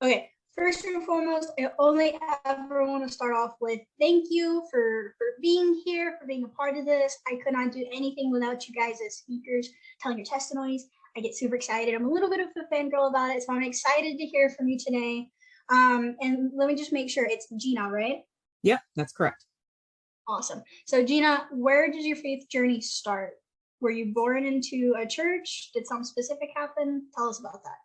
Okay, first and foremost, I only ever want to start off with thank you for being here, for being a part of this. I could not do anything without you guys as speakers, telling your testimonies. I get super excited. I'm a little bit of a fangirl about it, so I'm excited to hear from you today. And let me just make sure it's Gina, right? Yep, that's correct. Awesome. So Gina, where did your faith journey start? Were you born into a church? Did something specific happen? Tell us about that.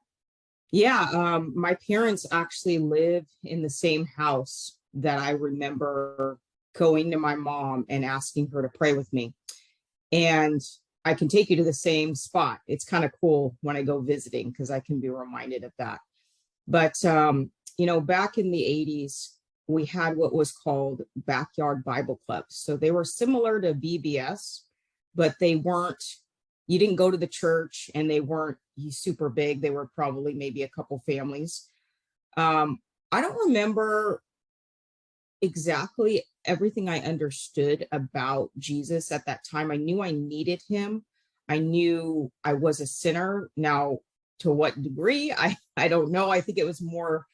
Yeah, my parents actually live in the same house that I remember going to my mom and asking her to pray with me. And I can take you to the same spot. It's kind of cool when I go visiting because I can be reminded of that. But, back in the 80s, we had what was called backyard Bible clubs. So they were similar to VBS, but they weren't, you didn't go to the church and they weren't super big. They were probably maybe a couple families. I don't remember exactly everything I understood about Jesus at that time. I knew I needed him. I knew I was a sinner. Now, to what degree, I don't know. I think it was more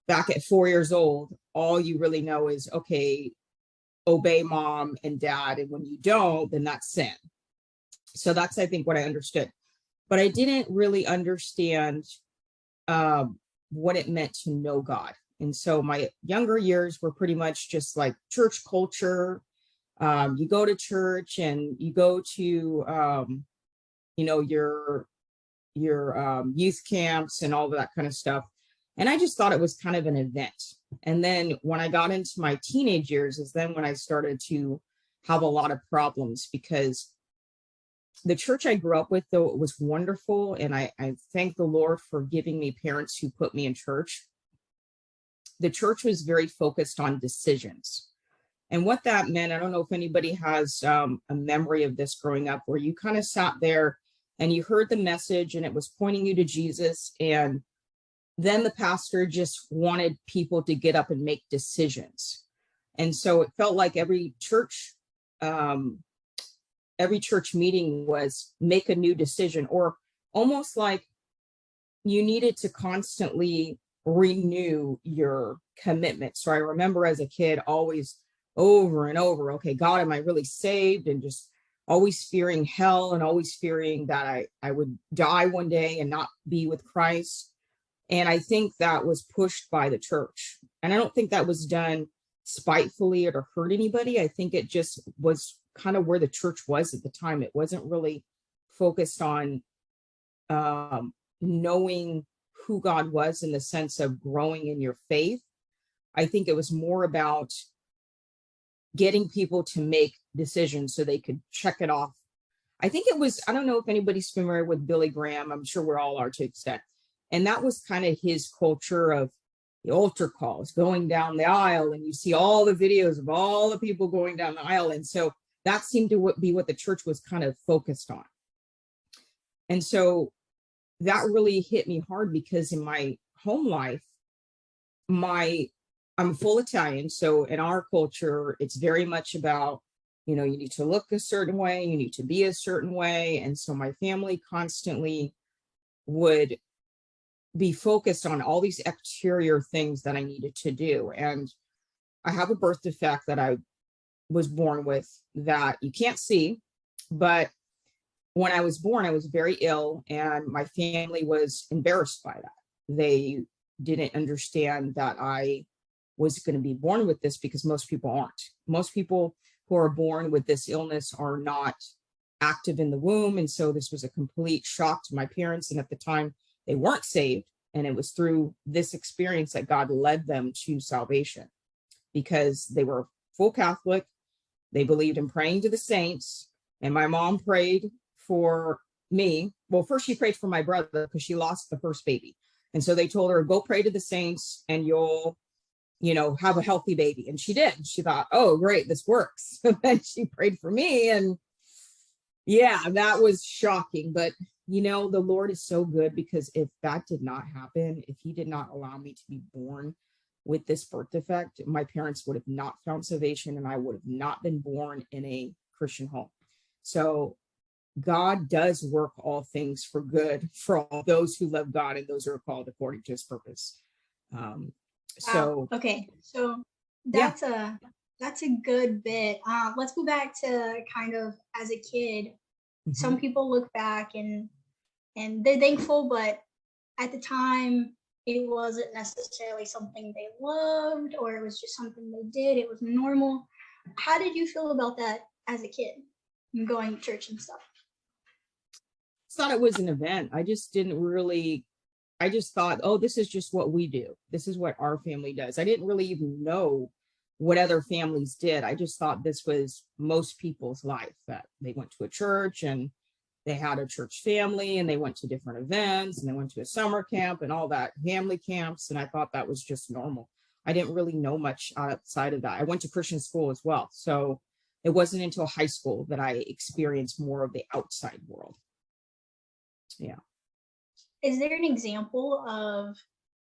back at 4 years old. All you really know is, okay, obey mom and dad. And when you don't, then that's sin. So that's, I think, what I understood. But I didn't really understand what it meant to know God. And so my younger years were pretty much just like church culture. You go to church and you go to, your youth camps and all of that kind of stuff. And I just thought it was kind of an event. And then when I got into my teenage years is then when I started to have a lot of problems, because the church I grew up with, though it was wonderful, and I thank the Lord for giving me parents who put me in church, the church was very focused on decisions. And what that meant, I don't know if anybody has a memory of this growing up, where you kind of sat there and you heard the message and it was pointing you to Jesus. And then the pastor just wanted people to get up and make decisions. And so it felt like every church meeting was make a new decision, or almost like you needed to constantly renew your commitment. So I remember as a kid always over and over, okay, God, am I really saved? And just always fearing hell and always fearing that I would die one day and not be with Christ. And I think that was pushed by the church. And I don't think that was done spitefully or to hurt anybody. I think it just was kind of where the church was at the time. It wasn't really focused on knowing who God was in the sense of growing in your faith. I think it was more about getting people to make decisions so they could check it off. I think it was, I don't know if anybody's familiar with Billy Graham. I'm sure we're all are to extent. And that was kind of his culture of the altar calls, going down the aisle, and you see all the videos of all the people going down the aisle. And so that seemed to be what the church was kind of focused on. And so that really hit me hard, because in my home life, I'm full Italian. So in our culture, it's very much about, you need to look a certain way, you need to be a certain way. And so my family constantly would be focused on all these exterior things that I needed to do. And I have a birth defect that I was born with that you can't see, but when I was born, I was very ill, and my family was embarrassed by that. They didn't understand that I was going to be born with this, because most people aren't. Most people who are born with this illness are not active in the womb. And so this was a complete shock to my parents. And at the time, they weren't saved. And it was through this experience that God led them to salvation, because they were full Catholic. They believed in praying to the saints. And my mom prayed for me. Well, first she prayed for my brother, because she lost the first baby. And so they told her, go pray to the saints and you'll, have a healthy baby. And she did. She thought, oh, great, this works. And then she prayed for me. And yeah, that was shocking. But, the Lord is so good, because if that did not happen, if he did not allow me to be born with this birth defect, my parents would have not found salvation, and I would have not been born in a Christian home. So God does work all things for good for all those who love God and those who are called according to his purpose. Um, Wow. so Okay. So yeah. that's a good bit. Let's go back to kind of as a kid. Mhm. Some people look back and they're thankful, but at the time it wasn't necessarily something they loved, or it was just something they did. It was normal. How did you feel about that as a kid, going to church and stuff? Thought it was an event. I just didn't really, I just thought, oh, this is just what we do. This is what our family does. I didn't really even know what other families did. I just thought this was most people's life, that they went to a church and they had a church family and they went to different events and they went to a summer camp and all that, family camps. And I thought that was just normal. I didn't really know much outside of that. I went to Christian school as well. So it wasn't until high school that I experienced more of the outside world. Yeah. Is there an example of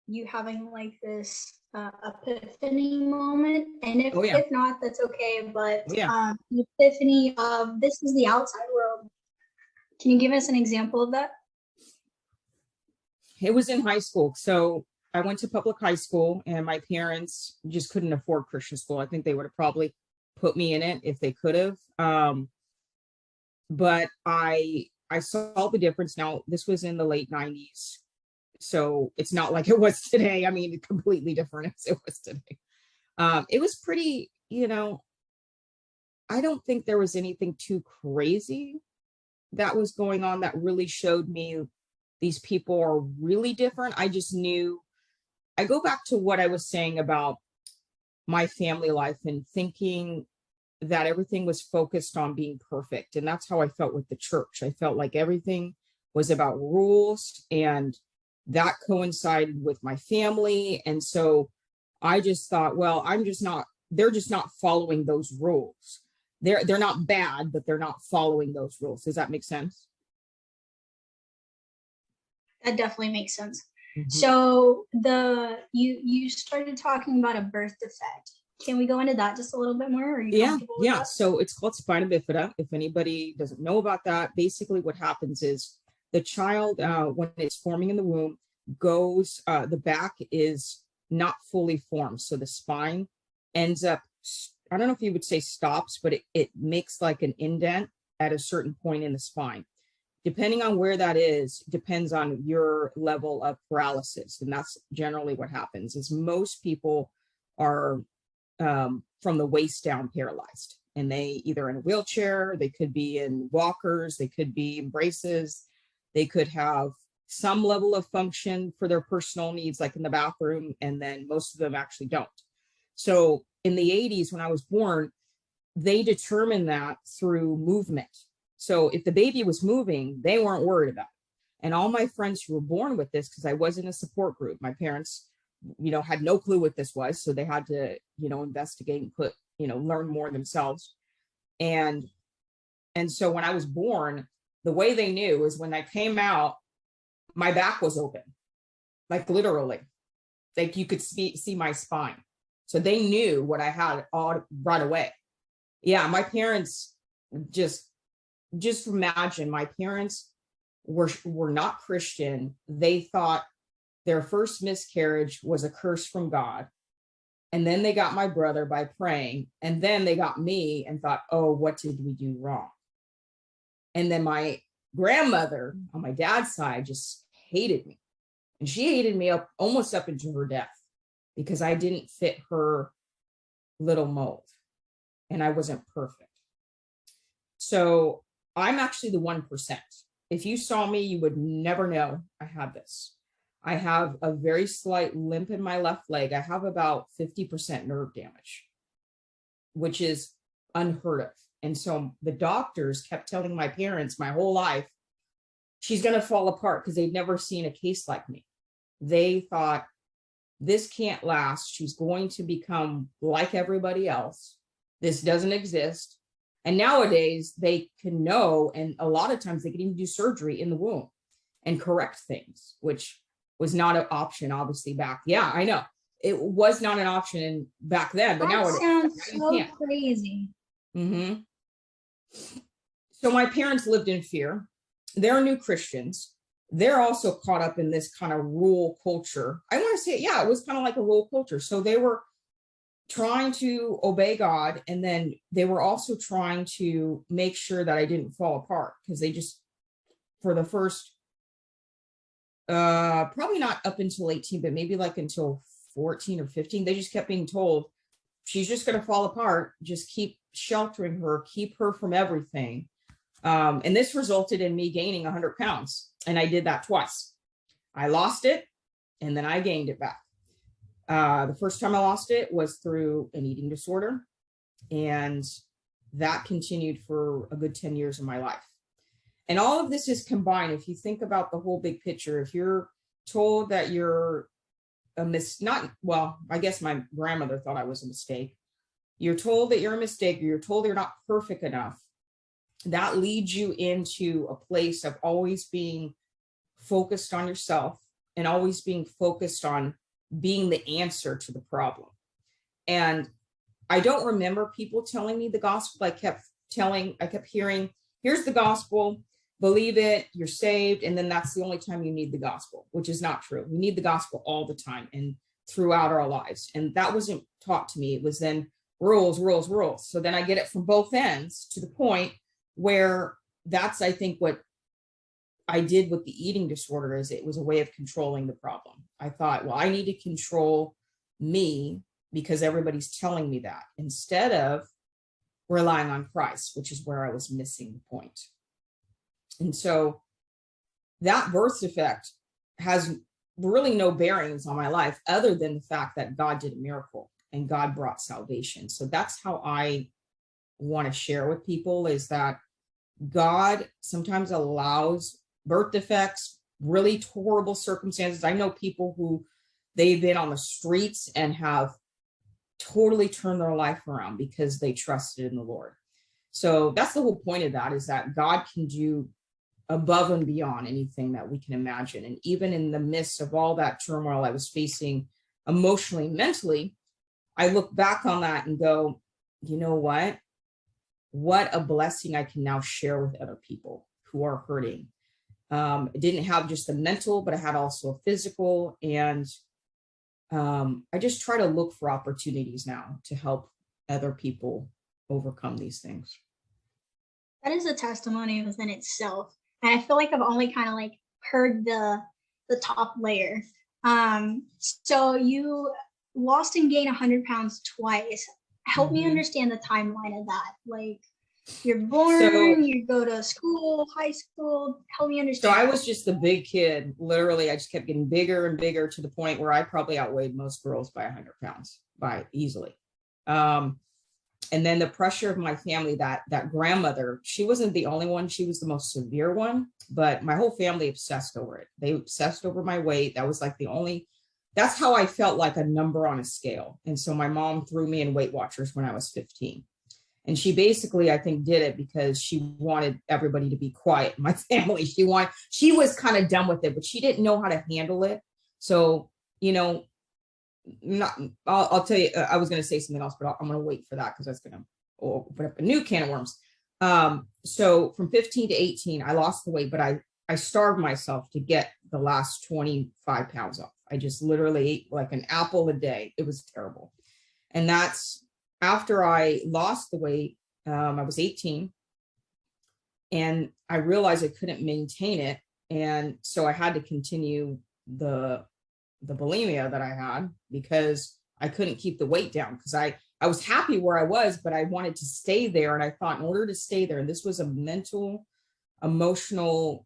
you having like this epiphany moment? And Oh, yeah. if not, that's okay. But Oh, yeah. the epiphany of this is the outside world. Can you give us an example of that? It was in high school. So I went to public high school and my parents just couldn't afford Christian school. I think they would have probably put me in it if they could have. But I saw the difference. Now, this was in the late 90s. So it's not like it was today. I mean, completely different as it was today. It was pretty, I don't think there was anything too crazy that was going on that really showed me these people are really different. I just knew, I go back to what I was saying about my family life and thinking that everything was focused on being perfect. And that's how I felt with the church. I felt like everything was about rules, and that coincided with my family. And so I just thought, well, they're just not following those rules. They're not bad, but they're not following those rules. Does that make sense? That definitely makes sense. Mhm. So you started talking about a birth defect. Can we go into that just a little bit more? Are you Yeah, comfortable with yeah. that? So it's called spina bifida. If anybody doesn't know about that, basically what happens is the child, when it's forming in the womb, the back is not fully formed. So the spine ends up, I don't know if you would say stops, but it makes like an indent at a certain point in the spine. Depending on where that is, depends on your level of paralysis. And that's generally what happens is most people are from the waist down paralyzed, and they either in a wheelchair, they could be in walkers, they could be in braces, they could have some level of function for their personal needs like in the bathroom, and then most of them actually don't. So in the 80s when I was born, they determined that through movement. So if the baby was moving, they weren't worried about it. And all my friends who were born with this, because I was in a support group, my parents had no clue what this was, so they had to investigate and learn more themselves. And so when I was born, the way they knew is when I came out, my back was open, like literally, like you could see my spine. So they knew what I had all right away. Yeah, my parents, just imagine, my parents were not Christian. They thought their first miscarriage was a curse from God. And then they got my brother by praying. And then they got me and thought, oh, what did we do wrong? And then my grandmother on my dad's side just hated me. And she hated me almost up into her death because I didn't fit her little mold and I wasn't perfect. So I'm actually the 1%. If you saw me, you would never know I had this. I have a very slight limp in my left leg. I have about 50% nerve damage, which is unheard of. And so the doctors kept telling my parents my whole life, she's going to fall apart, because they'd never seen a case like me. They thought, this can't last. She's going to become like everybody else. This doesn't exist. And nowadays they can know, and a lot of times they can even do surgery in the womb and correct things, which was not an option, obviously, back. Yeah, I know. It was not an option back then, but That now it is. sounds Now you so can't. crazy. So my parents lived in fear. They're new Christians. they're also caught up in this kind of rural culture. I want to say, yeah, it was kind of like a rural culture. So they were trying to obey God. And then they were also trying to make sure that I didn't fall apart, because they just, for the first, probably not up until 18, but maybe like until 14 or 15, they just kept being told, she's just going to fall apart. Just keep sheltering her, keep her from everything. And this resulted in me gaining 100 pounds. And I did that twice. I lost it and then I gained it back. The first time I lost it was through an eating disorder. And that continued for a good 10 years of my life. And all of this is combined. If you think about the whole big picture, if you're told that you're I guess my grandmother thought I was a mistake. You're told that you're a mistake, or you're told you're not perfect enough. That leads you into a place of always being focused on yourself and always being focused on being the answer to the problem. And I don't remember people telling me the gospel. I kept hearing, here's the gospel, believe it, you're saved. And then that's the only time you need the gospel, which is not true. We need the gospel all the time and throughout our lives. And that wasn't taught to me. It was then rules, rules, rules. So then I get it from both ends, to the point where that's, I think, what I did with the eating disorder, is it was a way of controlling the problem. I thought, well, I need to control me because everybody's telling me that, instead of relying on Christ, which is where I was missing the point. And so that birth defect has really no bearings on my life, other than the fact that God did a miracle and God brought salvation. So that's how I want to share with people, is that God sometimes allows birth defects, really horrible circumstances. I know people who they've been on the streets and have totally turned their life around because they trusted in the Lord. So that's the whole point of that, is that God can do above and beyond anything that we can imagine. And even in the midst of all that turmoil I was facing emotionally, mentally, I look back on that and go, you know what? What a blessing I can now share with other people who are hurting. It didn't have just the mental, but I had also a physical. And I just try to look for opportunities now to help other people overcome these things. That is a testimony within itself. And I feel like I've only kind of like heard the top layer. So you lost and gained 100 pounds twice. Help me understand the timeline of that. Like, you're born, you go to school, high school. Help me understand. So I was just the big kid. Literally, I just kept getting bigger and bigger, to the point where I probably outweighed most girls by 100 pounds, by easily. And then the pressure of my family, that grandmother, she wasn't the only one. She was the most severe one, but my whole family obsessed over it. They obsessed over my weight. That was like that's how I felt like a number on a scale. And so my mom threw me in Weight Watchers when I was 15. And she basically, I think, did it because she wanted everybody to be quiet in my family. She was kind of done with it, but she didn't know how to handle it. So, I'll tell you, I was going to say something else, but I'm going to wait for that, because that's going to open up a new can of worms. So from 15 to 18, I lost the weight, but I starved myself to get the last 25 pounds off. I just literally ate like an apple a day. It was terrible. And that's after I lost the weight. I was 18 and I realized I couldn't maintain it. And so I had to continue the bulimia that I had, because I couldn't keep the weight down, because I was happy where I was, but I wanted to stay there. And I thought, in order to stay there, and this was a mental, emotional,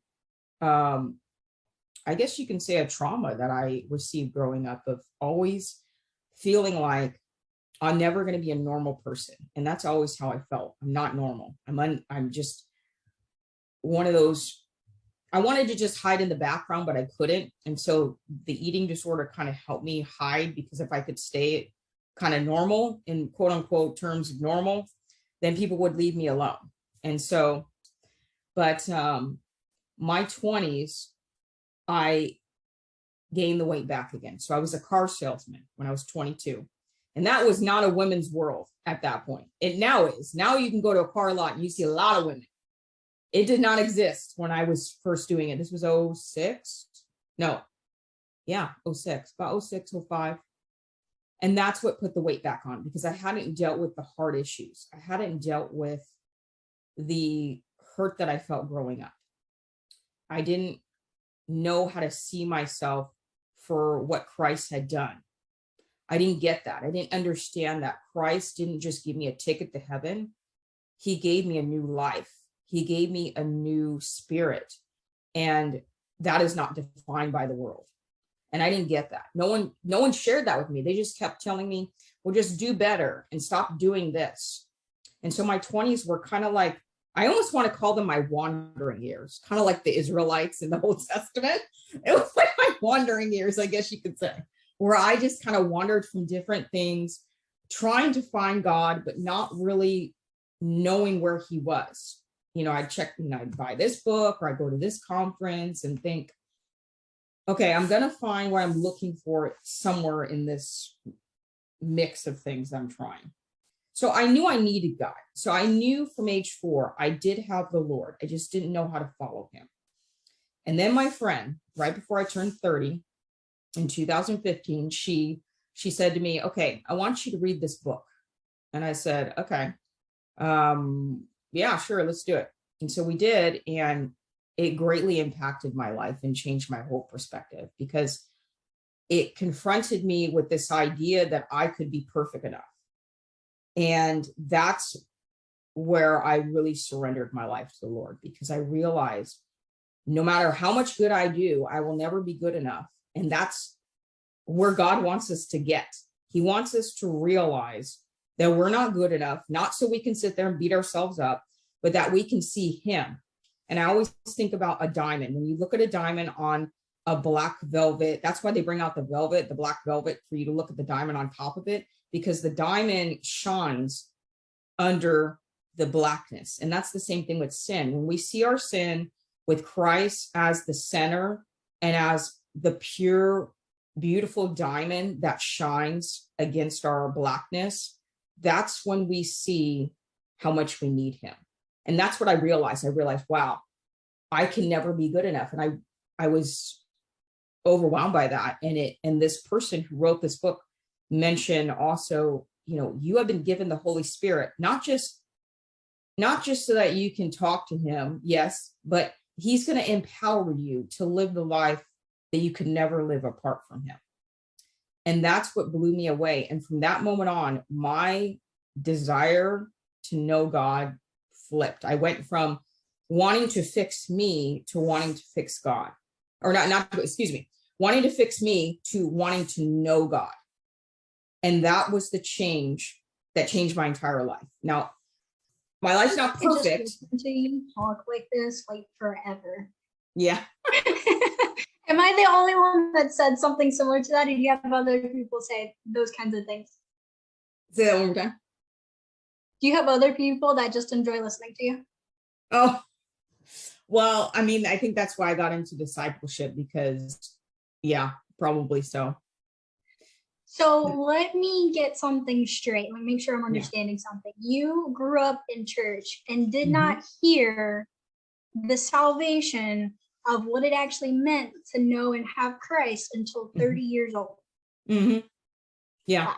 I guess you can say a trauma that I received growing up, of always feeling like I'm never going to be a normal person. And that's always how I felt. I'm not normal. I'm just one of those. I wanted to just hide in the background, but I couldn't. And so the eating disorder kind of helped me hide, because if I could stay kind of normal, in quote unquote terms of normal, then people would leave me alone. And so, but my 20s, I gained the weight back again. So I was a car salesman when I was 22. And that was not a women's world at that point. It now is. Now you can go to a car lot and you see a lot of women. It did not exist when I was first doing it. This was oh 06. No, yeah, oh 06, about oh 06, oh 05. And that's what put the weight back on, because I hadn't dealt with the hard issues. I hadn't dealt with the hurt that I felt growing up. I didn't know how to see myself for what Christ had done. I didn't get that. I didn't understand that Christ didn't just give me a ticket to heaven. He gave me a new life. He gave me a new spirit. And that is not defined by the world. And I didn't get that. No one shared that with me. They just kept telling me, well, just do better and stop doing this. And so my 20s were kind of like, I almost want to call them my wandering years, kind of like the Israelites in the Old Testament. It was like my wandering years, I guess you could say, where I just kind of wandered from different things, trying to find God, but not really knowing where he was. I'd check, I'd buy this book or I'd go to this conference and think, okay, I'm going to find what I'm looking for somewhere in this mix of things I'm trying. So I knew I needed God. So I knew from age 4, I did have the Lord. I just didn't know how to follow him. And then my friend, right before I turned 30 in 2015, she said to me, okay, I want you to read this book. And I said, okay, yeah, sure, let's do it. And so we did. And it greatly impacted my life and changed my whole perspective, because it confronted me with this idea that I could be perfect enough. And that's where I really surrendered my life to the Lord, because I realized no matter how much good I do, I will never be good enough. And that's where God wants us to get. He wants us to realize that we're not good enough, not so we can sit there and beat ourselves up, but that we can see him. And I always think about a diamond. When you look at a diamond on a black velvet, that's why they bring out the black velvet, for you to look at the diamond on top of it, because the diamond shines under the blackness. And that's the same thing with sin. When we see our sin with Christ as the center and as the pure, beautiful diamond that shines against our blackness, that's when we see how much we need him. And that's what I realized. I realized, wow, I can never be good enough. And I was overwhelmed by that. And this person who wrote this book mentioned also, you have been given the Holy Spirit, not just so that you can talk to him, yes, but he's going to empower you to live the life that you could never live apart from him. And that's what blew me away. And from that moment on, my desire to know God flipped. I went from wanting to fix me to wanting to fix God, or wanting to fix me to wanting to know God. And that was the change that changed my entire life. Now, my life's not perfect. To you talk like this, like forever. Yeah. Am I the only one that said something similar to that? Or do you have other people say those kinds of things? Say that one more time. Do you have other people that just enjoy listening to you? Oh, well, I mean, I think that's why I got into discipleship, because, yeah, probably so. So let me get something straight. Let me make sure I'm understanding something. You grew up in church and did not hear the salvation of what it actually meant to know and have Christ until 30 years old. Yeah. Wow.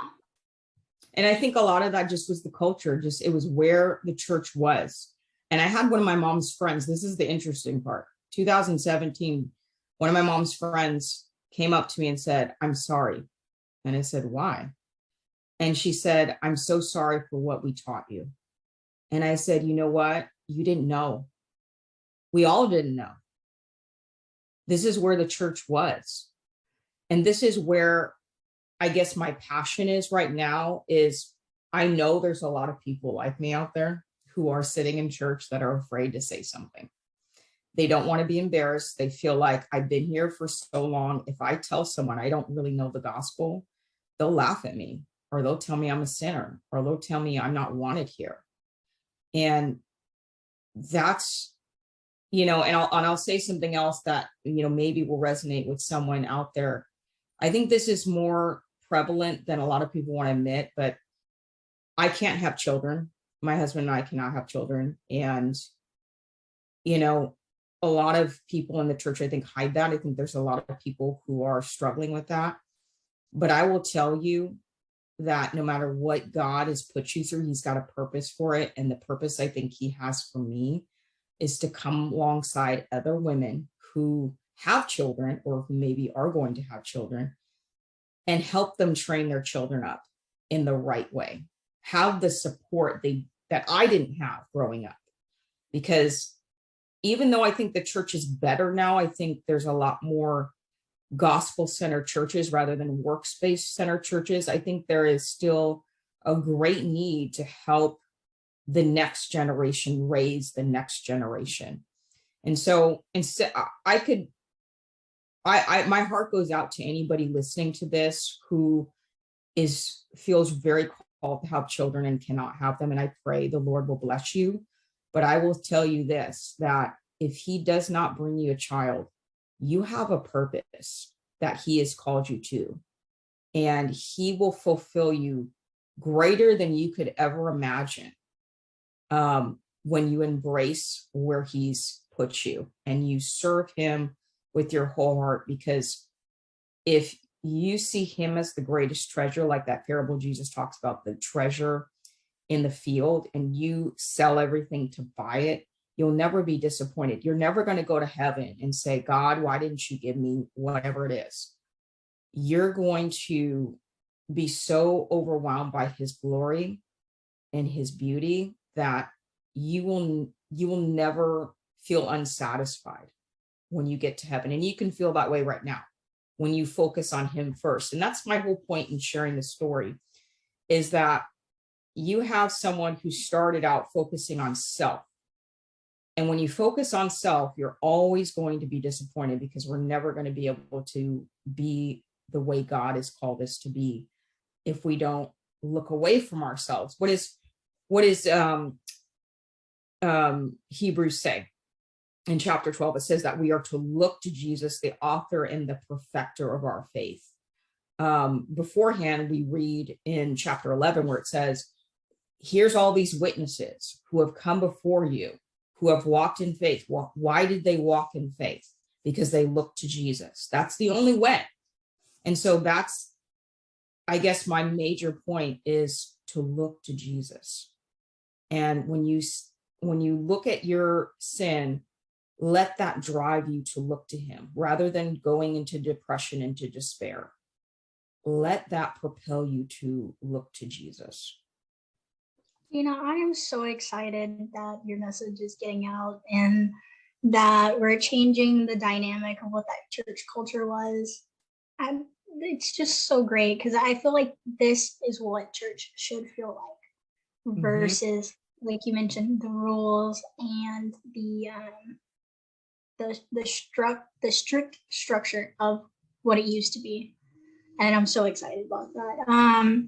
And I think a lot of that just was the culture. It was where the church was. And I had one of my mom's friends. This is the interesting part. 2017, one of my mom's friends came up to me and said, "I'm sorry." And I said, "Why?" And she said, "I'm so sorry for what we taught you." And I said, "You know what? You didn't know. We all didn't know. This is where the church was. And this is where I guess my passion is right now. Is I know there's a lot of people like me out there who are sitting in church that are afraid to say something. They don't want to be embarrassed. They feel like, I've been here for so long. If I tell someone I don't really know the gospel, they'll laugh at me, or they'll tell me I'm a sinner, or they'll tell me I'm not wanted here. And that's, and I'll say something else that, maybe will resonate with someone out there. I think this is more prevalent than a lot of people want to admit, but I can't have children. My husband and I cannot have children. And you know, a lot of people in the church, I think, hide that. I think there's a lot of people who are struggling with that. But I will tell you that no matter what God has put you through, he's got a purpose for it. And the purpose I think he has for me is to come alongside other women who have children or who maybe are going to have children and help them train their children up in the right way, have the support that I didn't have growing up. Because even though I think the church is better now, I think there's a lot more gospel centered churches rather than workspace centered churches. I think there is still a great need to help the next generation raise the next generation. And so instead, my heart goes out to anybody listening to this who feels very called to have children and cannot have them. And I pray the Lord will bless you. But I will tell you this, that if he does not bring you a child, you have a purpose that he has called you to, and he will fulfill you greater than you could ever imagine when you embrace where he's put you and you serve him with your whole heart. Because if you see him as the greatest treasure, like that parable Jesus talks about, the treasure in the field, and you sell everything to buy it, you'll never be disappointed. You're never going to go to heaven and say, God, why didn't you give me whatever it is? You're going to be so overwhelmed by his glory and his beauty that you will never feel unsatisfied when you get to heaven. And you can feel that way right now when you focus on him first. And that's my whole point in sharing the story, is that you have someone who started out focusing on self. And when you focus on self, you're always going to be disappointed, because we're never going to be able to be the way God has called us to be if we don't look away from ourselves. What is Hebrews say? In chapter 12, it says that we are to look to Jesus, the author and the perfecter of our faith. Beforehand, we read in chapter 11 where it says, here's all these witnesses who have come before you, who have walked in faith. Well, why did they walk in faith? Because they looked to Jesus. That's the only way. And so that's, I guess, my major point is to look to Jesus. And when you look at your sin, let that drive you to look to him rather than going into depression, into despair. Let that propel you to look to Jesus. I am so excited that your message is getting out and that we're changing the dynamic of what that church culture was. And it's just so great, because I feel like this is what church should feel like, versus, like you mentioned, the rules and the strict structure of what it used to be. And I'm so excited about that.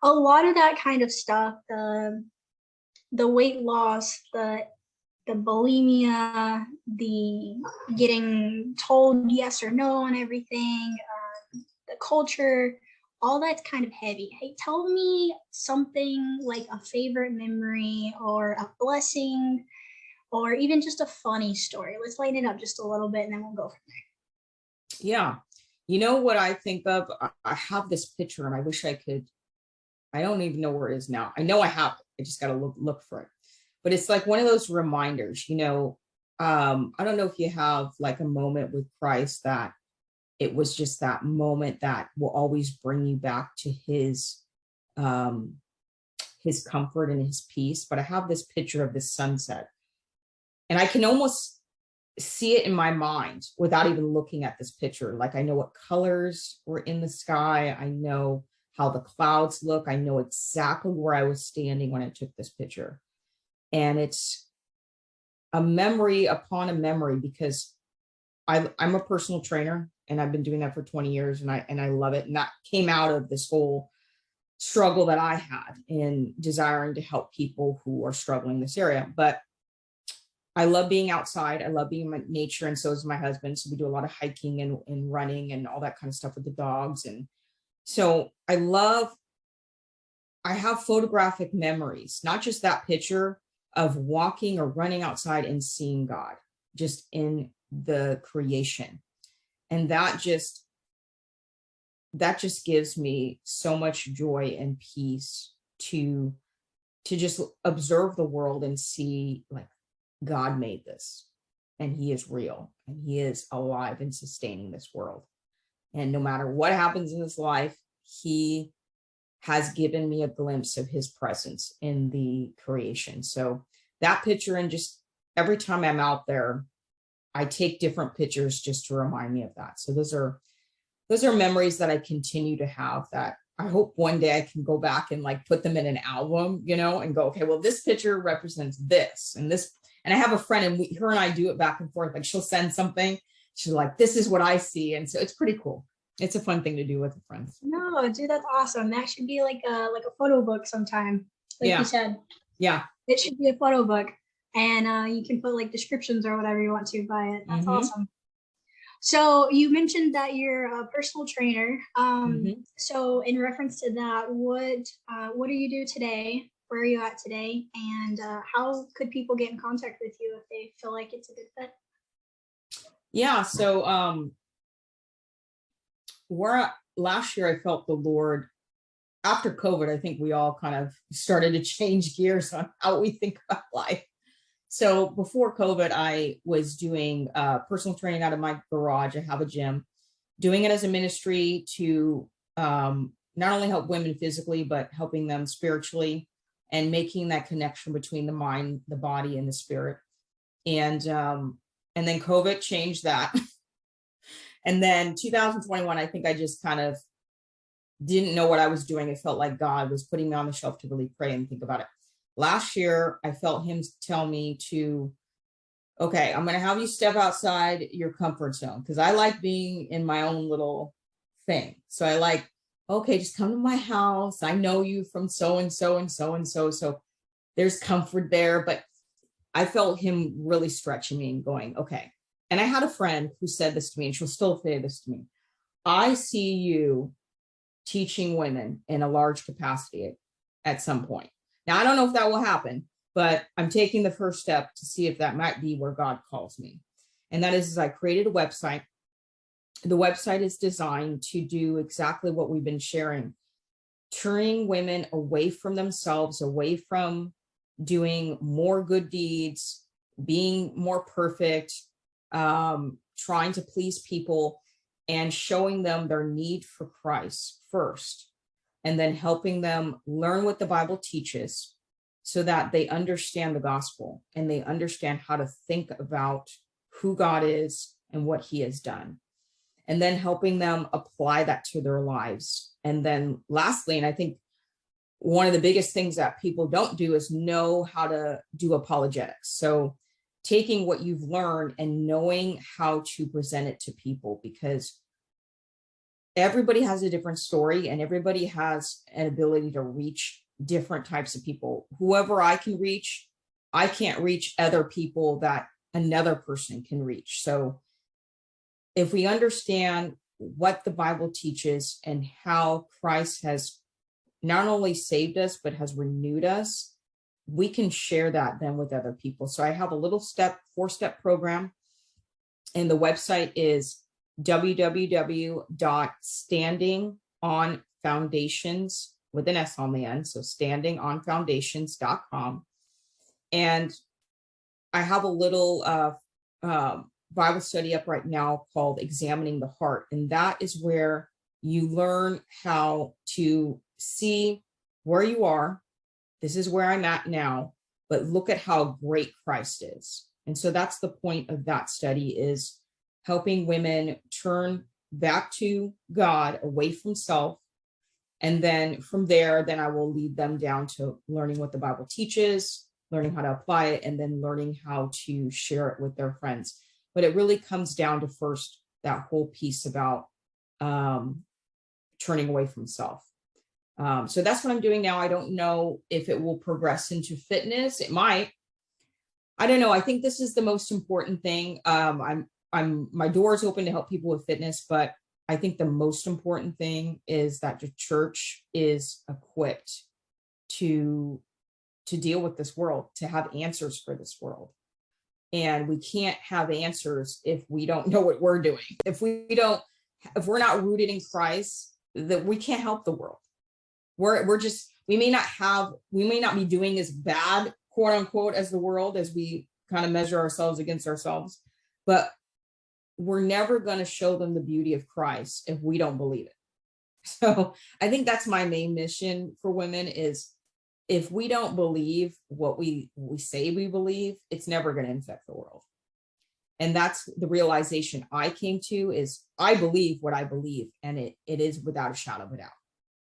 A lot of that kind of stuff, the weight loss, the bulimia, the getting told yes or no on everything, the culture, all that's kind of heavy. Hey, tell me something like a favorite memory or a blessing or even just a funny story. Let's lighten it up just a little bit and then we'll go from there. Yeah. You know what I think of? I have this picture and I wish I could. I don't even know where it is now. I know I have it. I just got to look for it. But it's like one of those reminders, I don't know if you have like a moment with Christ that it was just that moment that will always bring you back to his comfort and his peace. But I have this picture of this sunset, and I can almost see it in my mind without even looking at this picture. Like, I know what colors were in the sky. I know how the clouds look. I know exactly where I was standing when I took this picture. And it's a memory upon a memory, because I'm a personal trainer and I've been doing that for 20 years and I love it. And that came out of this whole struggle that I had in desiring to help people who are struggling in this area. But I love being outside. I love being in nature. And so is my husband. So we do a lot of hiking and running and all that kind of stuff with the dogs. And so I have photographic memories, not just that picture of walking or running outside and seeing God just in the creation. And that just gives me so much joy and peace to just observe the world and see, like, God made this, and he is real, and he is alive and sustaining this world. And no matter what happens in this life, he has given me a glimpse of his presence in the creation. So that picture, and just every time I'm out there, I take different pictures just to remind me of that. So those are memories that I continue to have, that I hope one day I can go back and like put them in an album, and go, okay, well, this picture represents this and this. And I have a friend, and her and I do it back and forth. Like, she'll send something. She's like, this is what I see. And so it's pretty cool. It's a fun thing to do with friends. No, dude, that's awesome. That should be like a photo book sometime. Like you said. Yeah. It should be a photo book. And you can put like descriptions or whatever you want to by it. That's awesome. So you mentioned that you're a personal trainer. So in reference to that, what do you do today? Where are you at today? And how could people get in contact with you if they feel like it's a good fit? Yeah. So last year I felt the Lord, after COVID, I think we all kind of started to change gears on how we think about life. So before COVID, I was doing personal training out of my garage. I have a gym, doing it as a ministry to not only help women physically, but helping them spiritually, and making that connection between the mind, the body, and the spirit. And then COVID changed that. And then 2021, I think I just kind of didn't know what I was doing. It felt like God was putting me on the shelf to really pray and think about it. Last year, I felt him tell me to, okay, I'm going to have you step outside your comfort zone, because I like being in my own little thing. So I like, okay, just come to my house. I know you from so and so and so and so. So there's comfort there. But I felt him really stretching me and going, okay. And I had a friend who said this to me, and she'll still say this to me. I see you teaching women in a large capacity at some point. Now, I don't know if that will happen, but I'm taking the first step to see if that might be where God calls me. And that is I created a website. The website is designed to do exactly what we've been sharing, turning women away from themselves, away from doing more good deeds, being more perfect, trying to please people, and showing them their need for Christ first, and then helping them learn what the Bible teaches so that they understand the gospel and they understand how to think about who God is and what he has done, and then helping them apply that to their lives. And then lastly, and I think one of the biggest things that people don't do is know how to do apologetics. So taking what you've learned and knowing how to present it to people, because everybody has a different story and everybody has an ability to reach different types of people. Whoever I can reach, I can't reach other people that another person can reach. So if we understand what the Bible teaches and how Christ has not only saved us, but has renewed us, we can share that then with other people. So I have a little 4-step program, and the website is www.standingonfoundations with an S on the end. So standingonfoundations.com. And I have a little Bible study up right now called Examining the Heart. And that is where you learn how to see where you are. This is where I'm at now, but look at how great Christ is. And so that's the point of that study, is helping women turn back to God, away from self. And then from there, then I will lead them down to learning what the Bible teaches, learning how to apply it, and then learning how to share it with their friends. But it really comes down to first that whole piece about turning away from self. So that's what I'm doing now. I don't know if it will progress into fitness. It might. I don't know. I think this is the most important thing. My door is open to help people with fitness, but I think the most important thing is that the church is equipped to to deal with this world, to have answers for this world. And we can't have answers if we don't know what we're doing. If we're not rooted in Christ, that we can't help the world. We may not be doing as bad, quote unquote, as the world, as we kind of measure ourselves against ourselves, but we're never going to show them the beauty of Christ if we don't believe it. So I think that's my main mission for women is, if we don't believe what we say we believe, it's never going to infect the world. And that's the realization I came to, is I believe what I believe, and it is without a shadow of a doubt.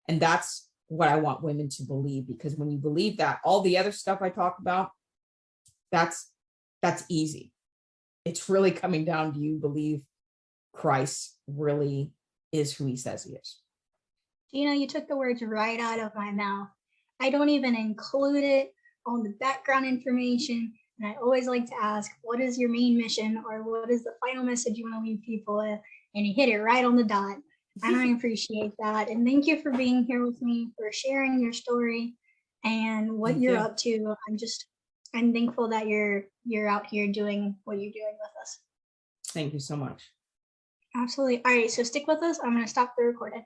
And that's what I want women to believe, because when you believe that, all the other stuff I talk about, that's easy. It's really coming down to you believe Christ really is who he says he is. Gina, you took the words right out of my mouth. I don't even include it on the background information. And I always like to ask, what is your main mission, or what is the final message you want to leave people with? And you hit it right on the dot. And I appreciate that. And thank you for being here with me, for sharing your story and what you're up to. I'm thankful that you're out here doing what you're doing with us. Thank you so much. Absolutely. All right, so stick with us. I'm going to stop the recording.